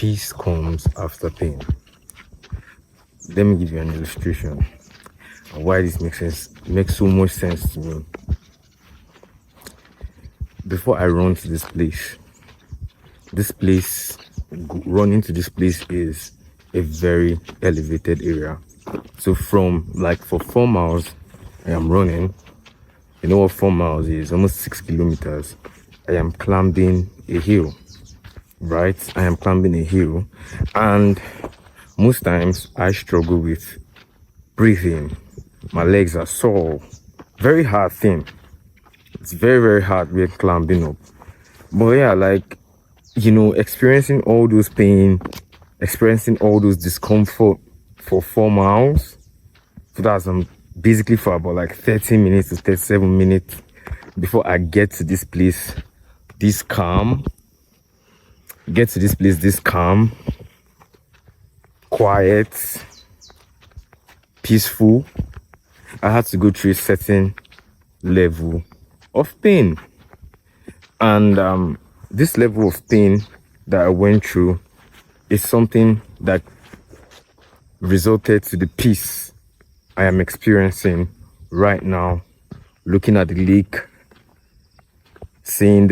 peace comes after pain. Let me give you an illustration of why this makes so much sense to me. Before I run to this place, running to this place is a very elevated area. So from like for 4 miles, I am running. You know what 4 miles is? Almost 6 kilometers. I am climbing a hill, right? I am climbing a hill, and most times I struggle with breathing. My legs are sore. Very hard thing. It's very, very hard when climbing up. But yeah, like, experiencing all those pain, experiencing all those discomfort for 4 miles. So that's basically for about like 30 minutes to 37 minutes before I get to this place, this calm, quiet, peaceful. I had to go through a certain level of pain. And this level of pain that I went through is something that resulted to the peace I am experiencing right now, looking at the lake, seeing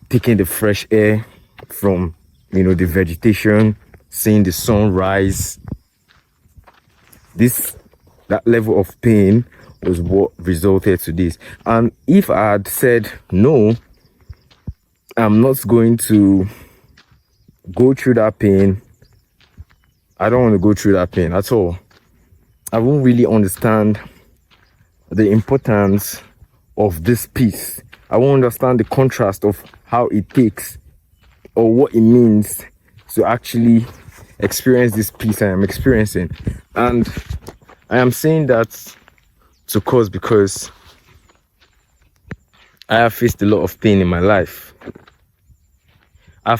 taking the fresh air from the vegetation, seeing the sunrise. That level of pain was what resulted to this. And if I had said no, I'm not going to go through that pain, I don't want to go through that pain at all. I won't really understand the importance of this peace. I won't understand the contrast of how it takes or what it means to actually experience this peace I am experiencing. And I am saying that because I have faced a lot of pain in my life. I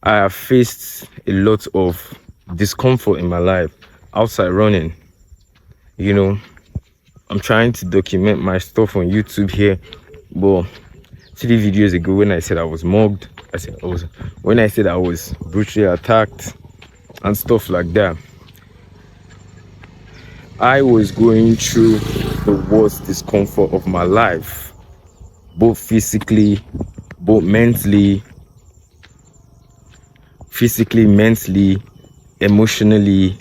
have faced a lot of discomfort in my life outside running. I'm trying to document my stuff on YouTube here, but 3 videos ago when I said I was mugged, when I said I was brutally attacked and stuff like that, I was going through the worst discomfort of my life, both physically, mentally, emotionally,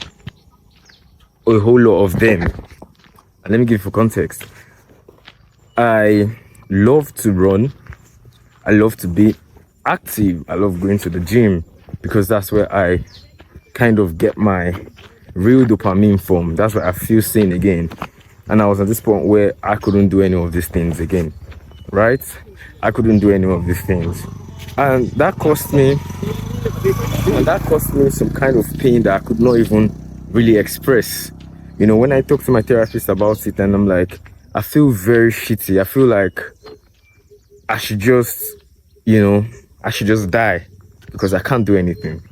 a whole lot of them. And let me give you context. I love to run. I love to be active. I love going to the gym because that's where I kind of get my real dopamine from. That's where I feel sane again. And I was at this point where I couldn't do any of these things again, right? I couldn't do any of these things. And that cost me some kind of pain that I could not even really express. When I talk to my therapist about it, and I'm like, I feel very shitty. I feel like I should just die because I can't do anything.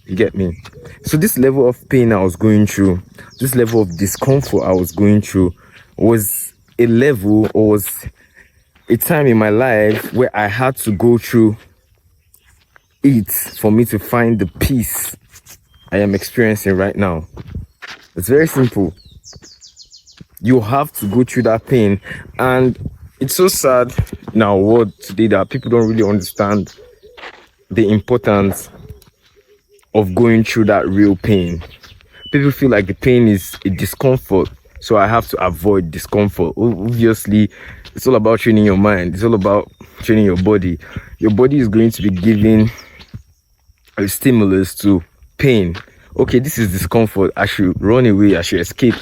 You get me? So this level of pain I was going through, this level of discomfort I was going through was a time in my life where I had to go through it for me to find the peace I am experiencing right now. It's very simple. You have to go through that pain. And it's so sad now today that people don't really understand the importance of going through that real pain. People feel like the pain is a discomfort, so I have to avoid discomfort. Obviously, it's all about training your mind. It's all about training your body. Your body is going to be giving a stimulus to pain. Okay, this is discomfort. I should run away. I should escape.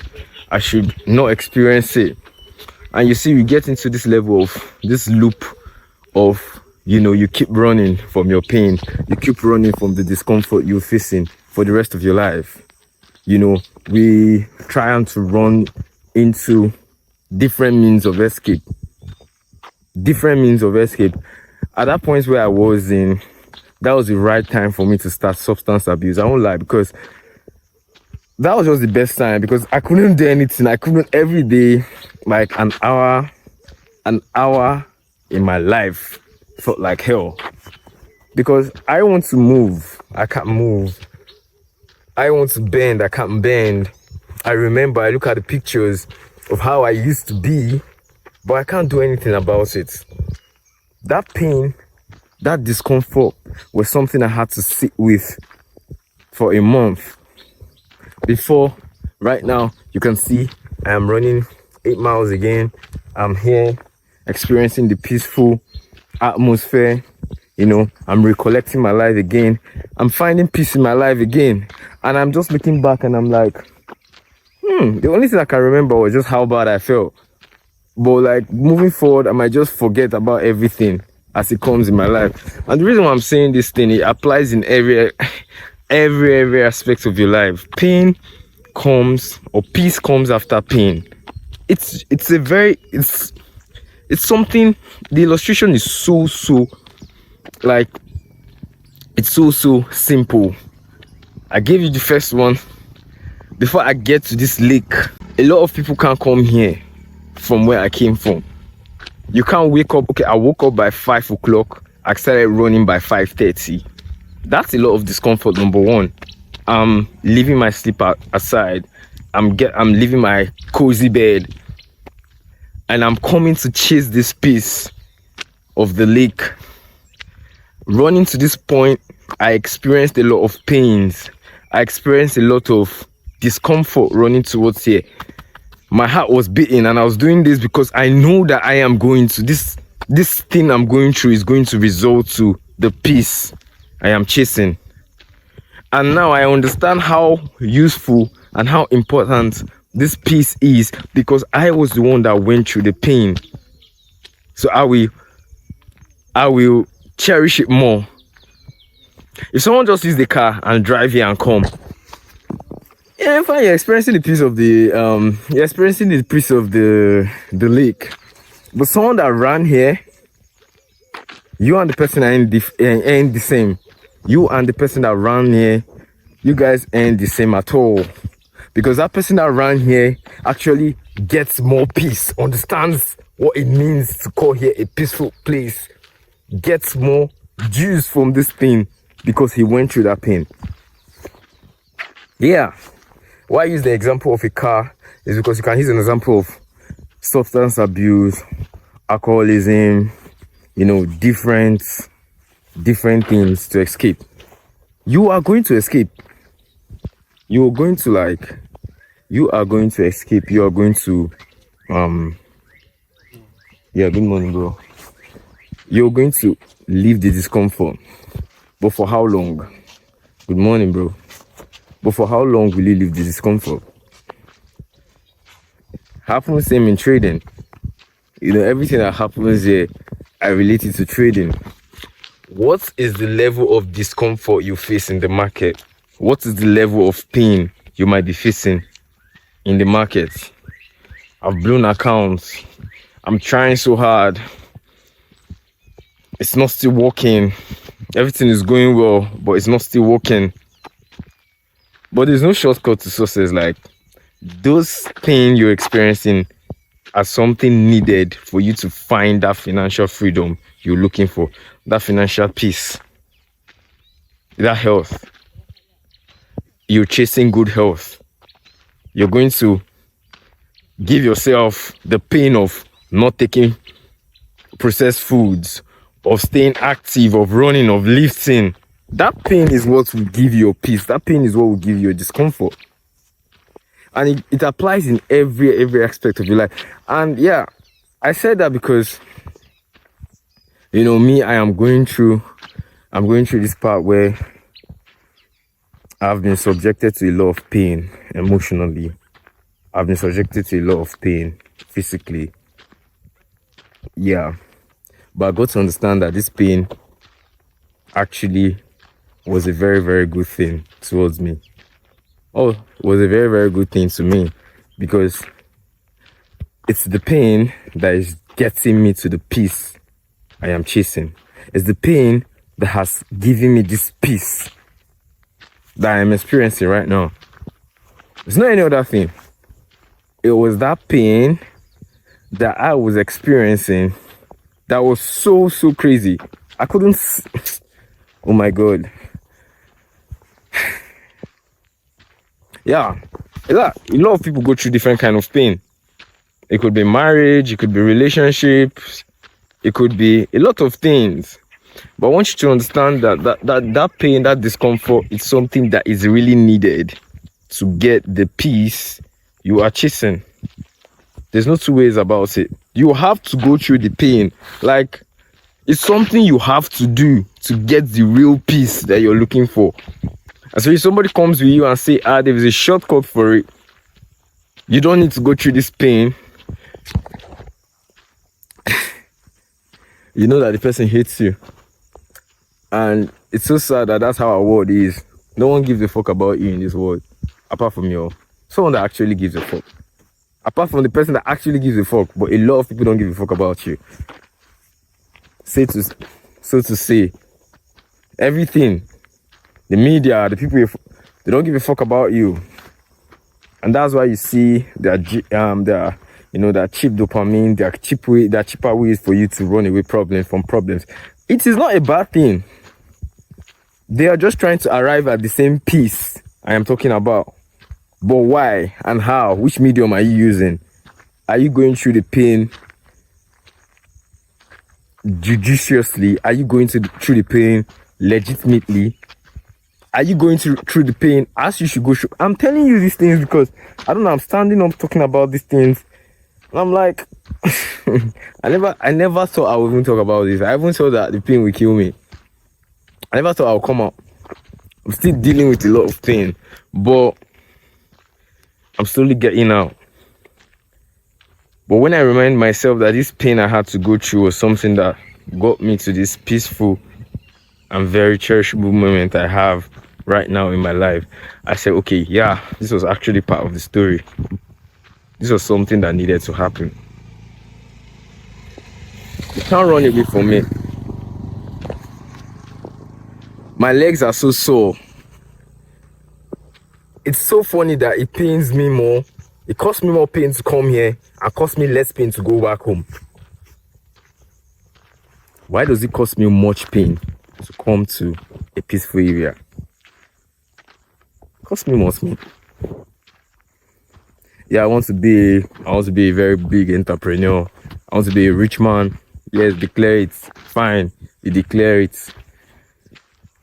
I should not experience it. And you see, you get into this level of this loop of, you keep running from your pain. You keep running from the discomfort you're facing for the rest of your life. We try to run into different means of escape. At that point where I was in, that was the right time for me to start substance abuse. I won't lie, because that was just the best time, because I couldn't do anything. I couldn't every day, like an hour in my life felt like hell. because I want to move, I can't move. I want to bend, I can't bend. I remember, I look at the pictures of how I used to be, but I can't do anything about it. That pain, that discomfort was something I had to sit with for a month. Before, right now, you can see I am running 8 miles again. I'm here experiencing the peaceful atmosphere. You know, I'm recollecting my life again. I'm finding peace in my life again. And I'm just looking back and I'm like, the only thing I can remember was just how bad I felt. But like moving forward, I might just forget about everything as it comes in my life. And the reason why I'm saying this thing, it applies in every aspect of your life. Pain comes, or peace comes after pain. It's something. The illustration is so like, it's so simple. I gave you the first one. Before I get to this lake, a lot of people can't come here from where I came from. You can't wake up. Okay, I woke up by 5 o'clock. I started running by 5:30. That's a lot of discomfort. Number one, I'm leaving my sleeper aside. I'm leaving my cozy bed, and I'm coming to chase this piece of the lake. Running to this point, I experienced a lot of pains. I experienced a lot of discomfort running towards here. My heart was beating, and I was doing this because I know that I am going to this thing I'm going through is going to result to the peace I am chasing. And now I understand how useful and how important this peace is, because I was the one that went through the pain. So I will cherish it more. If someone just use the car and drive here and come, yeah, fine, you're experiencing the peace of the lake. But someone that ran here, you and the person ain't the same. You and the person that ran here, you guys ain't the same at all. Because that person that ran here actually gets more peace, understands what it means to call here a peaceful place, gets more juice from this thing because he went through that pain. Yeah. Why I use the example of a car is because you can use an example of substance abuse, alcoholism, you know, different things to escape. You are going to escape. You are going to escape. You are going to yeah, good morning, bro. You're going to leave the discomfort. But for how long? Good morning, bro. But for how long will you leave the discomfort? Happens same in trading. You know, everything that happens here, I relate it to trading. What is the level of discomfort you face in the market? What is the level of pain you might be facing in the market? I've blown accounts. I'm trying so hard. It's not still working. Everything is going well, but it's not still working. But there's no shortcut to success. Like, those pain you're experiencing are something needed for you to find that financial freedom you're looking for, that financial peace, that health. You're chasing good health. You're going to give yourself the pain of not taking processed foods, of staying active, of running, of lifting. That pain is what will give you peace. That pain is what will give you discomfort. And it applies in every aspect of your life. And yeah, I said that because, you know, me, I'm going through this part where I've been subjected to a lot of pain emotionally. I've been subjected to a lot of pain physically. Yeah. But I got to understand that this pain actually was a very good thing towards me. Oh, it was a very good thing to me, because it's the pain that is getting me to the peace I am chasing. It's the pain that has given me this peace that I am experiencing right now. It's not any other thing. It was that pain that I was experiencing that was so crazy. I couldn't Oh my God. Yeah. A lot of people go through different kind of pain. It could be marriage, it could be relationships, it could be a lot of things. But I want you to understand that pain, that discomfort, is something that is really needed to get the peace you are chasing. There's no two ways about it. You have to go through the pain. Like, it's something you have to do to get the real peace that you're looking for. And so if somebody comes with you and say, there is a shortcut for it, you don't need to go through this pain, you know that the person hates you. And it's so sad that that's how our world is. No one gives a fuck about you in this world, apart from someone that actually gives a fuck. Apart from the person that actually gives a fuck, but a lot of people don't give a fuck about you. So to say, everything, the media, the people, they don't give a fuck about you. And that's why you see that cheap dopamine, there are cheaper ways for you to run away from problems. It is not a bad thing. They are just trying to arrive at the same peace I am talking about. But why and how? Which medium are you using? Are you going through the pain judiciously? Are you going through the pain legitimately? Are you going through the pain as you should go through? I'm telling you these things because, I don't know, I'm standing up talking about these things. And I'm like, I never thought I would even talk about this. I even thought that the pain would kill me. I never thought I would come out. I'm still dealing with a lot of pain, but I'm slowly getting out. But when I remind myself that this pain I had to go through was something that got me to this peaceful and very cherishable moment I have right now in my life, I said, okay, yeah, this was actually part of the story. This was something that needed to happen. You can't run away from it. My legs are so sore. It's so funny that it pains me more. It costs me more pain to come here and costs me less pain to go back home. Why does it cost me much pain to come to a peaceful area? It costs me more pain. Yeah, I want to be a very big entrepreneur. I want to be a rich man. Yes, declare it. Fine, you declare it.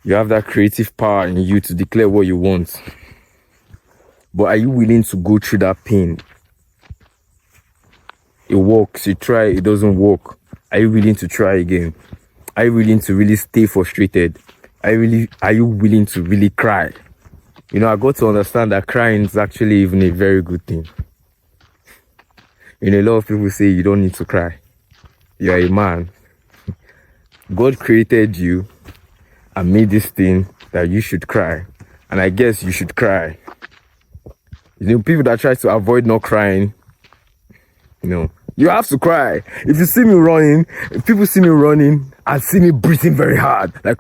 You have that creative power in you to declare what you want. But are you willing to go through that pain? It works, you try, it doesn't work. Are you willing to try again? Are you willing to really stay frustrated? Are you willing to really cry? I got to understand that crying is actually even a very good thing. A lot of people say you don't need to cry. You're a man. God created you and made this thing that you should cry. And I guess you should cry. People that try to avoid not crying, you have to cry. If you see me running, if people see me running and see me breathing very hard, like,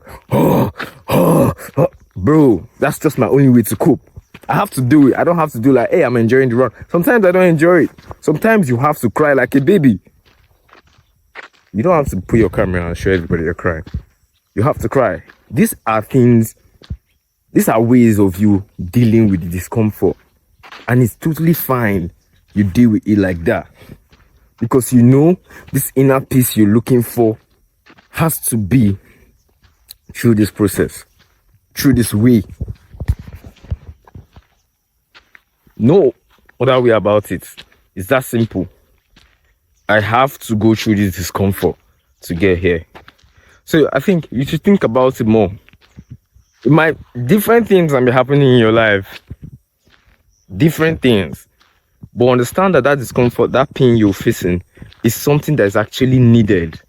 bro, that's just my only way to cope. I have to do it. I don't have to do like, hey, I'm enjoying the run. Sometimes I don't enjoy it. Sometimes you have to cry like a baby. You don't have to put your camera and show everybody you're crying. You have to cry. These are ways of you dealing with the discomfort. And it's totally fine you deal with it like that. Because this inner peace you're looking for has to be through this process, through this way. No other way about it. It's that simple. I have to go through this discomfort to get here. So I think you should think about it more. Different things might be happening in your life. Different things. But understand that discomfort, that pain you're facing is something that is actually needed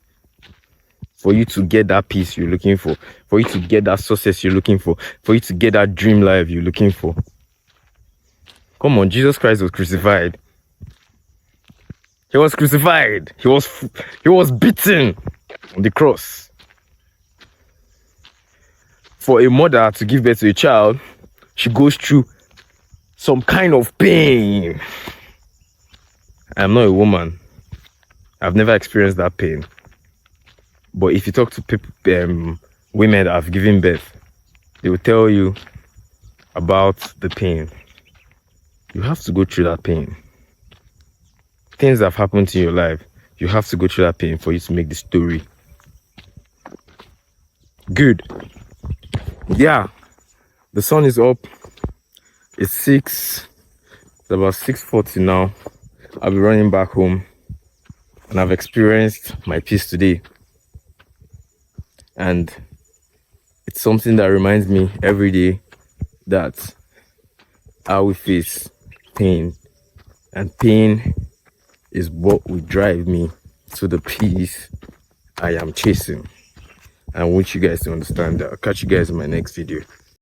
for you to get that peace you're looking for you to get that success you're looking for you to get that dream life you're looking for. Come on, Jesus Christ was crucified. He was crucified. He was beaten on the cross. For a mother to give birth to a child, she goes through some kind of pain. I'm not a woman. I've never experienced that pain. But if you talk to people, women that have given birth, they will tell you about the pain. You have to go through that pain. Things that have happened in your life, you have to go through that pain for you to make the story good. Yeah, the sun is up. It's about 6:40 now. I'll be running back home, and I've experienced my peace today. And it's something that reminds me every day that I will face pain, and pain is what will drive me to the peace I am chasing. I want you guys to understand that. I'll catch you guys in my next video.